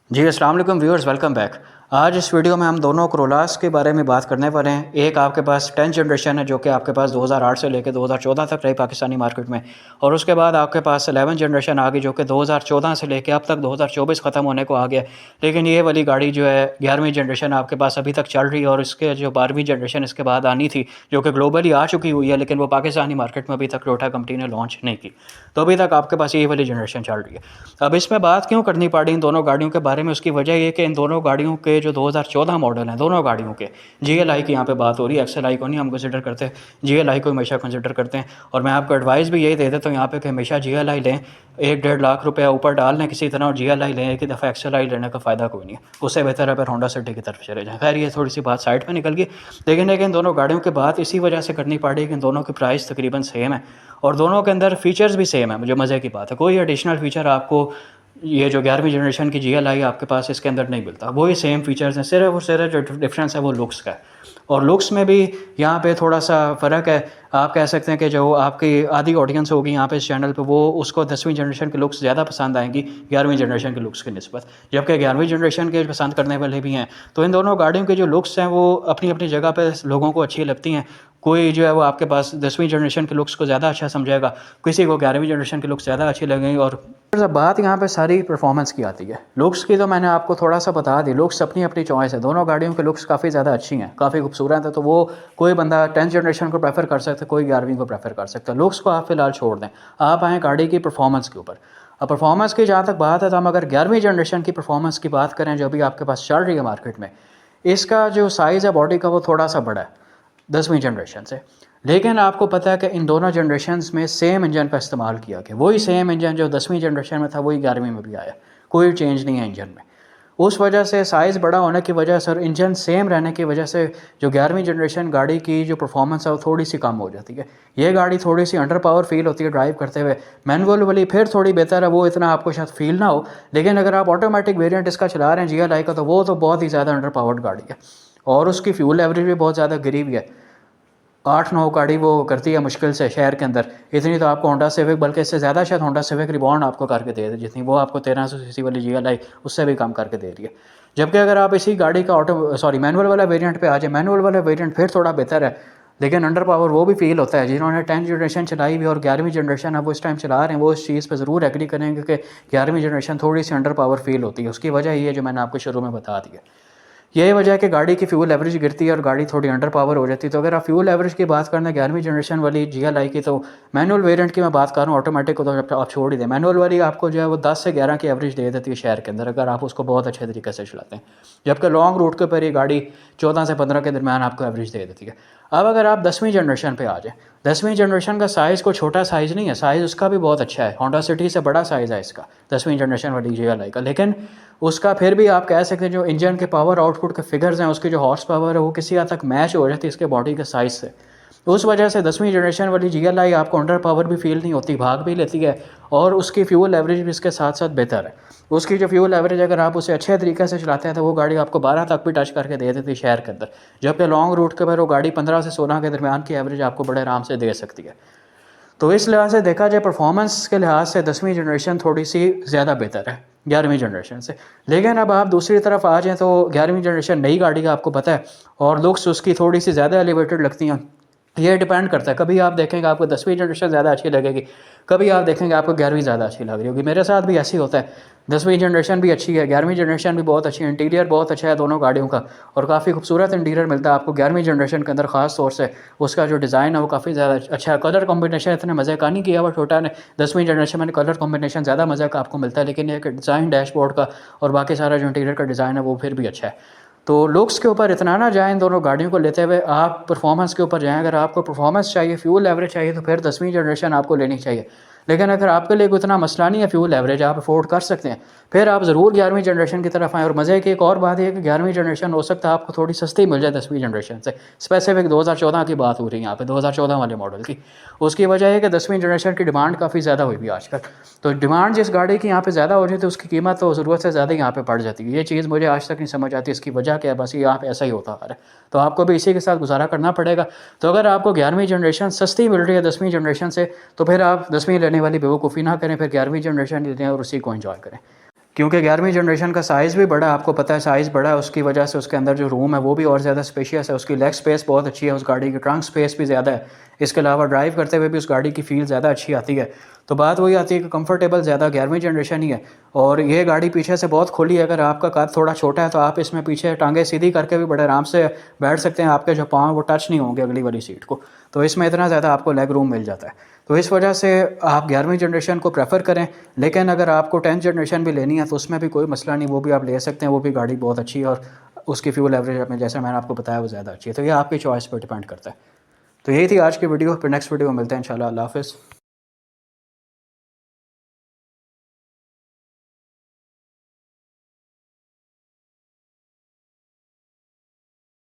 जी अस्सलाम वालेकुम viewers, welcome back. आज इस वीडियो में हम दोनों Corollas के बारे में बात करने वाले हैं। एक आपके पास 10th जनरेशन है जो कि आपके पास 2008 से लेकर 2014 तक रही पाकिस्तानी मार्केट में, और उसके बाद आपके पास 11th जनरेशन आ गई जो कि 2014 से लेकर अब तक 2024 ख़त्म होने को आ गया। लेकिन ये वाली गाड़ी जो है 11वीं जनरेशन आपके पास अभी तक चल रही है, और इसके जो 12वीं जनरेशन इसके बाद आनी थी जो कि ग्लोबली आ चुकी हुई है, लेकिन वो पाकिस्तानी मार्केट में अभी तक टोयोटा कंपनी ने लॉन्च नहीं की। तो अभी तक आपके पास ये वाली जनरेशन चल रही है। अब इसमें बात क्यों करनी पड़ी इन दोनों गाड़ियों के बारे में, उसकी वजह ये कि इन दोनों गाड़ियों के जो 2014 मॉडल हैं, दोनों गाड़ियों के GLI की यहाँ पे बात हो रही है। XLI को नहीं हम कंसिडर करते, GLI को हमेशा कंसिडर करते हैं। और मैं आपको एडवाइस भी यही दे देता हूँ यहाँ पे कि हमेशा GLI लें, 1-1.5 लाख रुपया ऊपर डाल लें किसी तरह और GLI लें। एक ही दफ़ा XLI लेने का फ़ायदा कोई नहीं है, उससे बेहतर है फिर होंडा सिटी की तरफ चले जाएँ। खैर ये थोड़ी सी बात साइड पर निकल गई, लेकिन इन दोनों गाड़ियों की बात इसी वजह से करनी पड़ी कि इन दोनों की प्राइस तकरीबन सेम है और दोनों के अंदर फीचर्स भी सेम है। मुझे मज़े की बात है, कोई एडिशनल फीचर आपको ये जो 11वीं जनरेशन की GLI आपके पास इसके अंदर नहीं मिलता। वही सेम फीचर्स हैं, सिर्फ और सिर्फ जो डिफरेंस है वो लुक्स का है। और लुक्स में भी यहाँ पे थोड़ा सा फ़र्क है। आप कह सकते हैं कि जो आपकी आधी ऑडियंस होगी यहाँ पे इस चैनल पे, वो उसको 10वीं जनरेशन के लुक्स ज़्यादा पसंद आएंगी 11वीं जनरेशन के लुक्स की निस्बत, जबकि 11वीं जनरेशन के पसंद करने वाले भी हैं। तो इन दोनों गाड़ियों के जो लुक्स हैं वो अपनी अपनी जगह पे लोगों को अच्छी लगती हैं। कोई जो है वो आपके पास 10वीं जनरेशन के लुक्स को ज़्यादा अच्छा समझेगा, किसी को 11वीं जनरेशन के लुक्स ज़्यादा अच्छी लगेंगी। और जब बात यहाँ पे सारी परफॉर्मेंस की आती है, लुक्स की तो मैंने आपको थोड़ा सा बता दी। लुक्स अपनी अपनी चॉइस है, दोनों गाड़ियों के लुक्स काफ़ी ज़्यादा अच्छी हैं, काफ़ी खूबसूरत है। तो वो कोई बंदा 10th जनरेशन को प्रेफर कर सकता है, कोई 11वीं को प्रेफर कर सकता है। लुक्स को आप फिलहाल छोड़ दें, आप आएँ गाड़ी की परफॉर्मेंस के ऊपर। अब परफॉर्मेंस की जहाँ तक बात है, तो हम अगर 11वीं जनरेशन की परफॉर्मेंस की बात करें जो अभी आपके पास चल रही है मार्केट में, इसका जो साइज़ है बॉडी का वो थोड़ा सा बड़ा है 10वीं जनरेशन से। लेकिन आपको पता है कि इन दोनों जनरेशन्स में सेम इंजन का इस्तेमाल किया गया। वही सेम इंजन जो 10वीं जनरेशन में था वही 11वीं में भी आया, कोई चेंज नहीं है इंजन में। उस वजह से साइज़ बड़ा होने की वजह से और इंजन सेम रहने की वजह से जो 11वीं जनरेशन गाड़ी की जो परफॉर्मेंस है वो थोड़ी सी कम हो जाती है। ये गाड़ी थोड़ी सी अंडर पावर फील होती है ड्राइव करते हुए। मैनुअल वाली फिर थोड़ी बेहतर है, वो इतना आपको शायद फील ना हो। लेकिन अगर आप ऑटोमेटिक वेरिएंट इसका चला रहे हैं GLI का, तो वो तो बहुत ही ज़्यादा अंडर पावर्ड गाड़ी है और उसकी फ्यूल एवरेज भी बहुत ज़्यादा गिरी हुई है। 8-9 गाड़ी वो करती है मुश्किल से शहर के अंदर। इतनी तो आपको होंडा सिविक, बल्कि इससे ज़्यादा शायद होंडा सिविक रिबॉन्ड आपको करके दे दे, जितनी वो आपको 1300 सीसी वाली GLI उससे भी कम करके दे रही है। जबकि अगर आप इसी गाड़ी का मैनुअल वाला वेरिएंट पे आ जाए, मैनुअल वाला वेरिएंट फिर थोड़ा बेहतर है, लेकिन अंडर पावर वो भी फील होता है। जिन्होंने 10th जनरेशन चलाई हुई और 11वीं जनरेशन अब वो इस टाइम चला रहे हैं, वो इस चीज़ पर ज़रूर एग्री करेंगे कि 11वीं जनरेशन थोड़ी सी अंडर पावर फील होती है। उसकी वजह ये है जो मैंने आपको शुरू में बता दिया। यही वजह है कि गाड़ी की फ्यूल एवरेज गिरती है और गाड़ी थोड़ी अंडर पावर हो जाती है। तो अगर आप फ्यूल एवरेज की बात करना 11वीं जनरेशन वाली GLI की, तो मैनुअल वेरिएंट की मैं बात कर रहा हूँ, ऑटोमेटिक को तो आप छोड़ ही दें। मैनुअल वाली आपको जो है वो 10 से 11 की एवरेज दे देती है शहर के अंदर, अगर आप उसको बहुत अच्छे तरीके से चलाते हैं। जबकि लॉन्ग रूट के ऊपर ये गाड़ी 14 से 15 के दरमियान आपको एवरेज दे देती है। अब अगर आप 10वीं जनरेशन पे आ जाए, 10वीं जनरेशन का साइज़ को छोटा साइज़ नहीं है, साइज़ उसका भी बहुत अच्छा है। होंडा सिटी से बड़ा साइज़ है इसका 10वीं जनरेशन वाली GLI का। लेकिन उसका फिर भी आप कह सकते हैं जो इंजन के पावर आउटपुट के फिगर्स हैं, उसकी जो हॉर्स पावर है वो किसी हद तक मैच हो जाती है इसके बॉडी के साइज़ से। उस वजह से 10वीं जनरेशन वाली GLI आपको अंडर पावर भी फील नहीं होती, भाग भी लेती है और उसकी फ्यूल एवरेज भी इसके साथ साथ बेहतर है। उसकी जो फ्यूल एवरेज अगर आप उसे अच्छे तरीके से चलाते हैं तो वो गाड़ी आपको 12 तक भी टच करके दे देती है शहर के अंदर, जबकि लॉन्ग रूट के ऊपर वो गाड़ी 15 से 16 के दरमियान की एवरेज आपको बड़े आराम से दे सकती है। तो इस लिहाज से देखा जाए, परफॉर्मेंस के लिहाज से 10वीं जनरेशन थोड़ी सी ज़्यादा बेहतर है 11वीं जनरेशन से। लेकिन अब आप दूसरी तरफ आ जाएँ तो 11वीं जनरेशन नई गाड़ी का आपको पता है और लुक्स उसकी थोड़ी सी ज़्यादा एलिवेटेड लगती हैं। ये डिपेंड करता है, कभी आप देखेंगे आपको 10वीं जनरेशन ज़्यादा अच्छी लगेगी, कभी आप देखेंगे आपको 11वीं ज़्यादा अच्छी लग रही होगी। मेरे साथ भी ऐसे ही होता है, 10वीं जनरेशन भी अच्छी है, 11वीं जनरेशन भी बहुत अच्छी है। इंटीरियर बहुत अच्छा है दोनों गाड़ियों का और काफ़ी खूबसूरत इंटीरियर मिलता है आपको 11वीं जनरेशन के अंदर। ख़ास तौर से उसका जो डिज़ाइन है वो काफ़ी ज़्यादा अच्छा है। कलर कॉम्बिनेशन इतने मज़े का नहीं किया हुआ टोयोटा ने 10वीं जनरेशन में, कलर कॉम्बिनेशन ज़्यादा मज़े का आपको मिलता है, लेकिन एक डिज़ाइन डैशबोर्ड का और बाकी सारा जो इंटीरियर का डिज़ाइन है वो फिर भी अच्छा है। तो लुक्स के ऊपर इतना ना जाएं, दोनों गाड़ियों को लेते हुए आप परफॉर्मेंस के ऊपर जाएं। अगर आपको परफॉर्मेंस चाहिए, फ्यूल एवरेज चाहिए, तो फिर 10वीं जनरेशन आपको लेनी चाहिए। लेकिन अगर आपके लिए कोई इतना मसला नहीं है, फ्यूल एवरेज आप अफोर्ड कर सकते हैं, फिर आप ज़रूर 11वीं जनरेशन की तरफ आएँ। और मज़े की एक और बात है कि 11वीं जनरेशन हो सकता है आपको थोड़ी सस्ती मिल जाए 10वीं जनरेशन से। स्पेसिफिक 2014 की बात हो रही है यहाँ पे, 2014 वाले मॉडल की। उसकी वजह है कि 10वीं जनरेशन की डिमांड काफ़ी ज़्यादा हुई भी आजकल। तो डिमांड जिस गाड़ी की यहाँ पे ज़्यादा हो जाती है उसकी कीमत तो ज़रूरत से ज़्यादा यहाँ पे बढ़ जाती है। ये चीज़ मुझे आज तक नहीं समझ आती, इसकी वजह क्या है, बस ये यहाँ पे ऐसा ही होता आ रहा है। तो आपको भी इसी के साथ गुजारा करना पड़ेगा। तो अगर आपको 11वीं जनरेशन सस्ती मिल रही है 10वीं जनरेशन से, तो फिर आप 10वीं लेने वाली बेवकूफ़ी ना करें, फिर 11वीं जनरेशन लेते हैं और उसी को एंजॉय करें। क्योंकि 11वीं जनरेशन का साइज़ भी बड़ा है, आपको पता है साइज़ बड़ा है, उसकी वजह से उसके अंदर जो रूम है वो भी और ज़्यादा स्पेशियस है, उसकी लेग स्पेस बहुत अच्छी है, उस गाड़ी की ट्रंक स्पेस भी ज़्यादा है। इसके अलावा ड्राइव करते हुए भी उस गाड़ी की फील ज़्यादा अच्छी आती है। तो बात वही आती है कि कंफर्टेबल ज़्यादा 11वीं जनरेशन ही है। और ये गाड़ी पीछे से बहुत खुली है, अगर आपका कद थोड़ा छोटा है तो आप इसमें पीछे टांगे सीधी करके भी बड़े आराम से बैठ सकते हैं, आपके जो पाँव वो टच नहीं होंगे अगली वाली सीट को। तो इसमें इतना ज़्यादा आपको लेग रूम मिल जाता है। तो इस वजह से आप 11वीं जनरेशन को प्रेफर करें। लेकिन अगर आपको 10th जनरेशन भी लेनी है तो उसमें भी कोई मसला नहीं, वो भी आप ले सकते हैं, वो भी गाड़ी बहुत अच्छी है और उसकी फ्यूल एवरेज में जैसा मैंने आपको बताया वो ज़्यादा अच्छी है। तो ये आपकी चॉइस पर डिपेंड करता है। तो यही थी आज की वीडियो, फिर नेक्स्ट वीडियो में मिलते हैं इंशाल्लाह। अल्लाह हाफ़िज़।